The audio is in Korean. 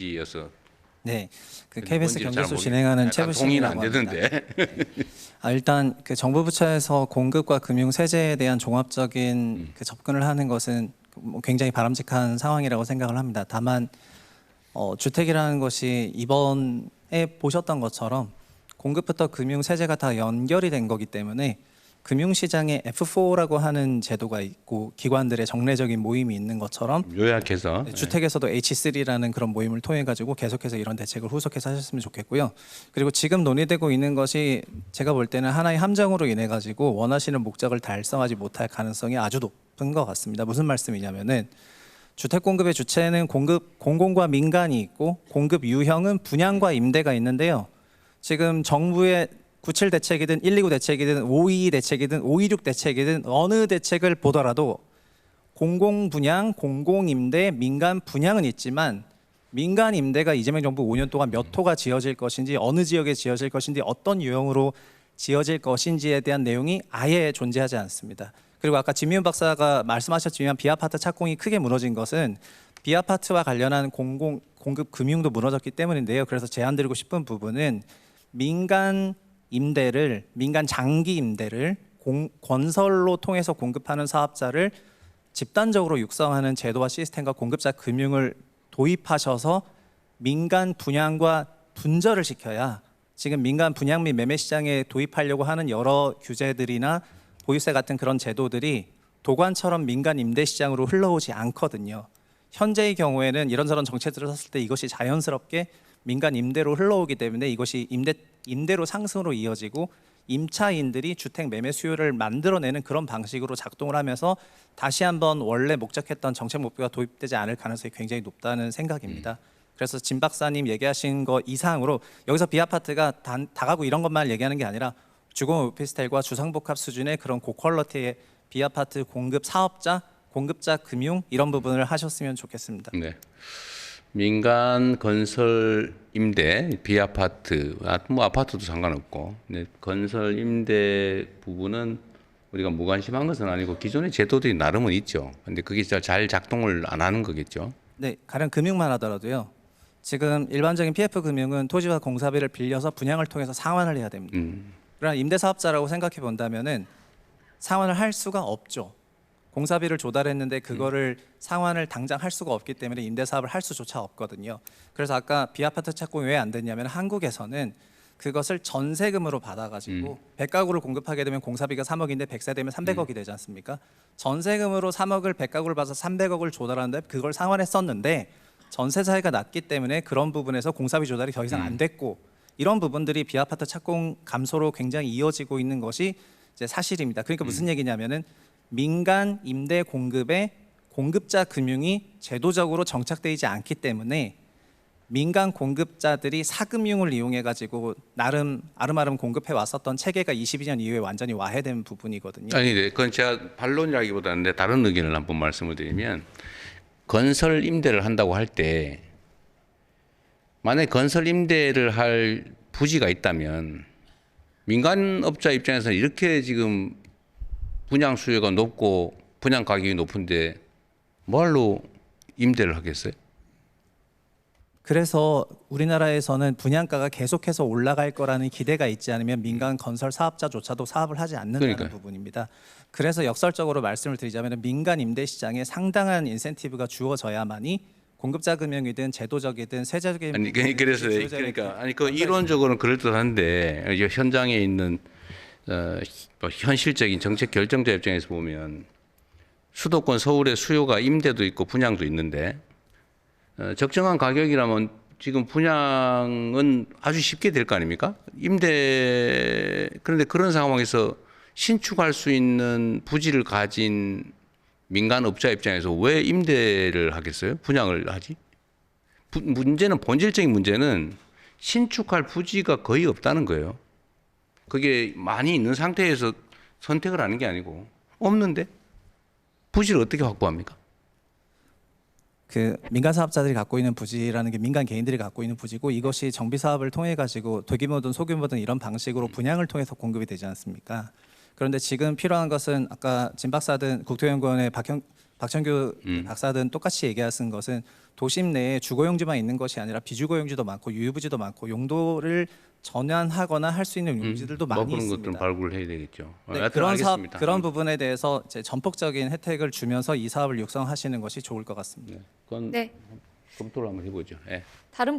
취지여서. 네, 그 근데 KBS 뭔지 잘 경제소 모르겠- 진행하는 약간 동의는 안 최부심이라고 합니다. 되던데. 일단 그 정부 부처에서 공급과 금융 세제에 대한 종합적인 그 접근을 하는 것은 뭐 굉장히 바람직한 상황이라고 생각을 합니다. 다만 주택이라는 것이 이번에 보셨던 것처럼 공급부터 금융 세제가 다 연결이 된 거기 때문에 금융시장에 F4라고 하는 제도가 있고 기관들의 정례적인 모임이 있는 것처럼 요약해서 주택에서도 H3라는 그런 모임을 통해 가지고 계속해서 이런 대책을 후속해서 하셨으면 좋겠고요. 그리고 지금 논의되고 있는 것이 제가 볼 때는 하나의 함정으로 인해 가지고 원하시는 목적을 달성하지 못할 가능성이 아주 높은 것 같습니다. 무슨 말씀이냐면은 주택 공급의 주체는 공공과 민간이 있고 공급 유형은 분양과 임대가 있는데요. 지금 정부의 97 대책이든 129 대책이든 522 대책이든 526 대책이든 어느 대책을 보더라도 공공 분양, 공공 임대, 민간 분양은 있지만 민간 임대가 이재명 정부 5년 동안 몇 호가 지어질 것인지 어느 지역에 지어질 것인지 어떤 유형으로 지어질 것인지에 대한 내용이 아예 존재하지 않습니다. 그리고 아까 진미훈 박사가 말씀하셨지만 비아파트 착공이 크게 무너진 것은 비아파트와 관련한 공급 금융도 무너졌기 때문인데요. 그래서 제안드리고 싶은 부분은 민간 장기 임대를 건설로 통해서 공급하는 사업자를 집단적으로 육성하는 제도와 시스템과 공급자 금융을 도입하셔서 민간 분양과 분절을 시켜야 지금 민간 분양 및 매매 시장에 도입하려고 하는 여러 규제들이나 보유세 같은 그런 제도들이 도관처럼 민간 임대 시장으로 흘러오지 않거든요. 현재의 경우에는 이런저런 정책들을 썼을 때 이것이 자연스럽게 민간 임대로 흘러오기 때문에 이것이 임대로 상승으로 이어지고 임차인들이 주택 매매 수요를 만들어내는 그런 방식으로 작동을 하면서 다시 한번 원래 목적했던 정책 목표가 도입되지 않을 가능성이 굉장히 높다는 생각입니다. 그래서 진 박사님 얘기하신 거 이상으로 여기서 비아파트가 다가구 이런 것만 얘기하는 게 아니라 주거 오피스텔과 주상복합 수준의 그런 고퀄리티의 비아파트 공급 사업자, 공급자 금융 이런 부분을 하셨으면 좋겠습니다. 네. 민간 건설 임대, 비아파트, 뭐 아파트도 상관없고, 네, 건설 임대 부분은 우리가 무관심한 것은 아니고 기존의 제도들이 나름은 있죠. 근데 그게 잘 작동을 안 하는 거겠죠. 네, 가령 금융만 하더라도요. 지금 일반적인 PF 금융은 토지와 공사비를 빌려서 분양을 통해서 상환을 해야 됩니다. 그러나 임대사업자라고 생각해 본다면은 상환을 할 수가 없죠. 공사비를 조달했는데 그거를 상환을 당장 할 수가 없기 때문에 임대사업을 할 수조차 없거든요. 그래서 아까 비아파트 착공이 왜 안 됐냐면 한국에서는 그것을 전세금으로 받아가지고 100가구를 공급하게 되면 공사비가 3억인데 100세 되면 300억이 되지 않습니까? 전세금으로 3억을 100가구를 받아서 300억을 조달하는데 그걸 상환했었는데 전세 차이가 낮기 때문에 그런 부분에서 공사비 조달이 더 이상 안 됐고 이런 부분들이 비아파트 착공 감소로 굉장히 이어지고 있는 것이 이제 사실입니다. 그러니까 무슨 얘기냐면은 민간 임대 공급에 공급자 금융이 제도적으로 정착되지 않기 때문에 민간 공급자들이 사금융을 이용해 가지고 나름 아름아름 공급해 왔었던 체계가 22년 이후에 완전히 와해된 부분이거든요. 아니, 네, 그건 제가 반론이라기보다는 내 다른 의견을 한번 말씀을 드리면 건설 임대를 한다고 할 때 만약에 건설 임대를 할 부지가 있다면 민간업자 입장에서는 이렇게 지금 분양 수요가 높고 분양 가격이 높은데 뭐할로 임대를 하겠어요? 그래서 우리나라에서는 분양가가 계속해서 올라갈 거라는 기대가 있지 않으면 민간 건설 사업자조차도 사업을 하지 않는다는 그러니까요. 부분입니다. 그래서 역설적으로 말씀을 드리자면 민간 임대 시장에 상당한 인센티브가 주어져야만이 공급자 금융이든 제도적이든 세제적인 아니 그래서 그러니까 아니 그 이론적으로는 그럴듯한데 이제 현장에 있는 뭐 현실적인 정책 결정자 입장에서 보면 수도권 서울의 수요가 임대도 있고 분양도 있는데 적정한 가격이라면 지금 분양은 아주 쉽게 될 거 아닙니까? 그런데 그런 상황에서 신축할 수 있는 부지를 가진 민간 업자 입장에서 왜 임대를 하겠어요? 분양을 하지? 문제는 본질적인 문제는 신축할 부지가 거의 없다는 거예요. 그게 많이 있는 상태에서 선택을 하는 게 아니고 없는데 부지를 어떻게 확보합니까? 그 민간 사업자들이 갖고 있는 부지라는 게 민간 개인들이 갖고 있는 부지고 이것이 정비 사업을 통해 가지고 대규모든 소규모든 이런 방식으로 분양을 통해서 공급이 되지 않습니까? 그런데 지금 필요한 것은 아까 진 박사든 국토연구원의 박찬규 박사든 똑같이 얘기하신 것은 도심 내에 주거용지만 있는 것이 아니라 비주거용지도 많고 유휴부지도 많고 용도를 전환하거나 할 수 있는 용지들도 많이 그런 있습니다. 것들은 발굴을 해야 되겠죠. 네, 하여튼 그런 사업, 알겠습니다. 그런 부분에 대해서 이제 전폭적인 혜택을 주면서 이 사업을 육성하시는 것이 좋을 것 같습니다. 네, 그건 네. 검토를 한번 해보죠. 예. 다른